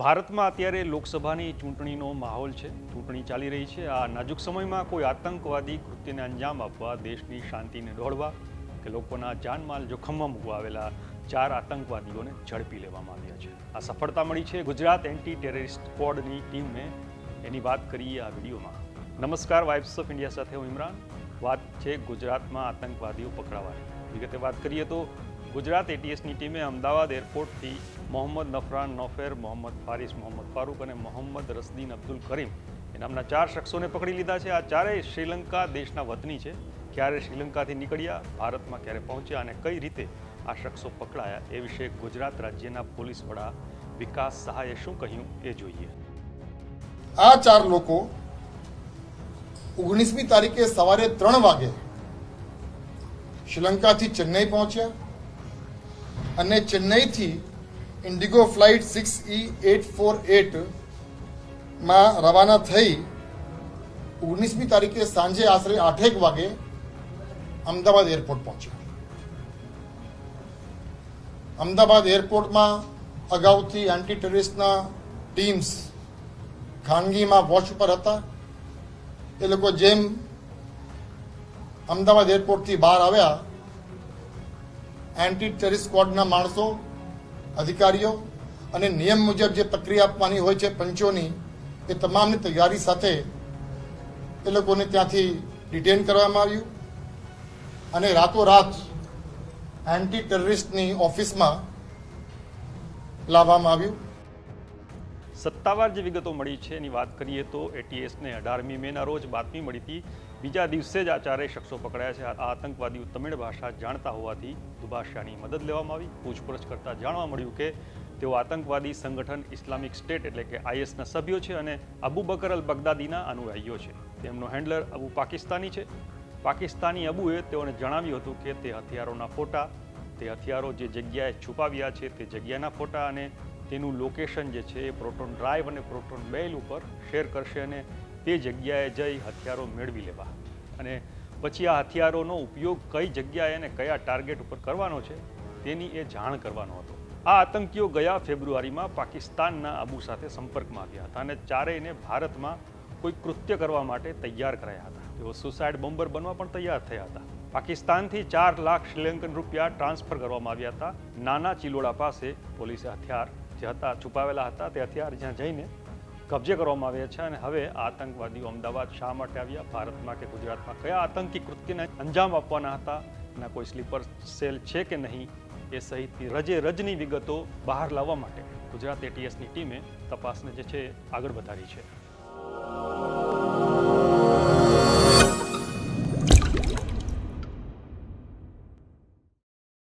ભારતમાં અત્યારે લોકસભાની ચૂંટણીનો માહોલ છે. ચૂંટણી ચાલી રહી છે. આ નાજુક સમયમાં કોઈ આતંકવાદી કૃત્યને અંજામ આપવા, દેશની શાંતિને દોહડવા કે લોકોના જાનમાલ જોખમમાં મૂકવા આવેલા 4 આતંકવાદીઓને ઝડપી લેવામાં આવ્યા છે. આ સફળતા મળી છે ગુજરાત એન્ટી ટેરરિસ્ટ સ્ક્વોડની ટીમને. એની વાત કરીએ આ વિડીયોમાં. નમસ્કાર, વાઇબ્સ ઓફ ઇન્ડિયા સાથે હું ઇમરાન. વાત છે ગુજરાતમાં આતંકવાદીઓ પકડાવાની. વિગતે વાત કરીએ તો ગુજરાત એટીએસની ટીમે અમદાવાદ એરપોર્ટથી મોહમ્મદ નફરાન નોફેર, મોહમ્મદ ફારિસ, મોહમ્મદ ફારૂક અને મોહમ્મદ રસદીન અબ્દુલ કરીમ એ નામના 4 શખ્સોને પકડી લીધા છે. આ ચારેય શ્રીલંકા દેશના વતની છે. ક્યારે શ્રીલંકાથી નીકળ્યા, ભારતમાં ક્યારે પહોંચ્યા અને કઈ રીતે આ શખ્સો પકડાયા એ વિશે ગુજરાત રાજ્યના પોલીસ વડા વિકાસ સહાયે શું કહ્યું એ જોઈએ. આ 4 લોકો 19મી તારીખે સવારે 3 વાગે શ્રીલંકાથી ચેન્નઈ પહોંચ્યા અને ચેન્નઈથી ઇન્ડિગો ફ્લાઇટ 6E848 માં રવાના થઈ 19મી તારીખે સાંજે આશરે 8 વાગે અમદાવાદ એરપોર્ટ પહોંચ્યા. અમદાવાદ એરપોર્ટમાં અગાઉથી એન્ટી ટેરરિસ્ટના ટીમ્સ ખાનગીમાં વોચ ઉપર હતા. એ લોકો જેમ અમદાવાદ એરપોર્ટથી બહાર આવ્યા, એન્ટી ટેરરિસ્ટ સ્ક્વોડના માણસો, અધિકારીઓ અને નિયમ મુજબ જે પ્રક્રિયા આપવાની હોય છે પંચોની, એ તમામની તૈયારી સાથે એ લોકોને ત્યાંથી ડિટેન કરવામાં આવ્યું અને રાતોરાત એન્ટી ટેરરિસ્ટની ઓફિસમાં લાવવામાં આવ્યું. સત્તાવાર જે વિગતો મળી છે એની વાત કરીએ તો એટીએસને 18મી મેના રોજ બાતમી મળી હતી. બીજા દિવસે જ આ 4 શખ્સો પકડાયા છે. આ આતંકવાદીઓ તમિળ ભાષા જાણતા હોવાથી દુભાષાની મદદ લેવામાં આવી. પૂછપરછ કરતા જાણવા મળ્યું કે તેઓ આતંકવાદી સંગઠન ઇસ્લામિક સ્ટેટ એટલે કે આઈએસના સભ્યો છે અને અબુ બકર અલ બગદાદીના અનુયાયીઓ છે. તેમનો હેન્ડલર અબુ પાકિસ્તાની છે. પાકિસ્તાની અબુએ તેઓને જણાવ્યું હતું કે તે હથિયારોના ફોટા, તે હથિયારો જે જગ્યાએ છુપાવ્યા છે તે જગ્યાના ફોટા અને તેનું લોકેશન જે છે એ પ્રોટોન ડ્રાઈવ અને પ્રોટોન મેઇલ ઉપર શેર કરશે અને તે જગ્યાએ જઈ હથિયારો મેળવી લેવા અને પછી આ હથિયારોનો ઉપયોગ કઈ જગ્યાએ અને કયા ટાર્ગેટ ઉપર કરવાનો છે તેની એ જાણ કરવાનો હતો. આ આતંકીઓ ગયા ફેબ્રુઆરીમાં પાકિસ્તાનના અબુ સાથે સંપર્કમાં આવ્યા હતા અને ચારેયને ભારતમાં કોઈ કૃત્ય કરવા માટે તૈયાર કરાયા હતા. તેઓ સુસાઇડ બોમ્બર બનવા પણ તૈયાર થયા હતા. પાકિસ્તાનથી 4 લાખ શ્રીલંકન રૂપિયા ટ્રાન્સફર કરવામાં આવ્યા હતા. નાના ચિલોડા પાસે પોલીસે હથિયાર જે હતા છુપાવેલા હતા તે હથિયાર જ્યાં જઈને કબજે કરવામાં આવ્યા છે અને હવે આતંકવાદીઓ અમદાવાદ શા માટે આવ્યા, ભારતમાં કે ગુજરાતમાં કયા આતંકી કૃત્યને અંજામ આપવાના હતા, એના કોઈ સ્લીપર સેલ છે કે નહીં, એ સહિતની રજની વિગતો બહાર લાવવા માટે ગુજરાત એટીએસની ટીમે તપાસને જે છે આગળ વધારી છે.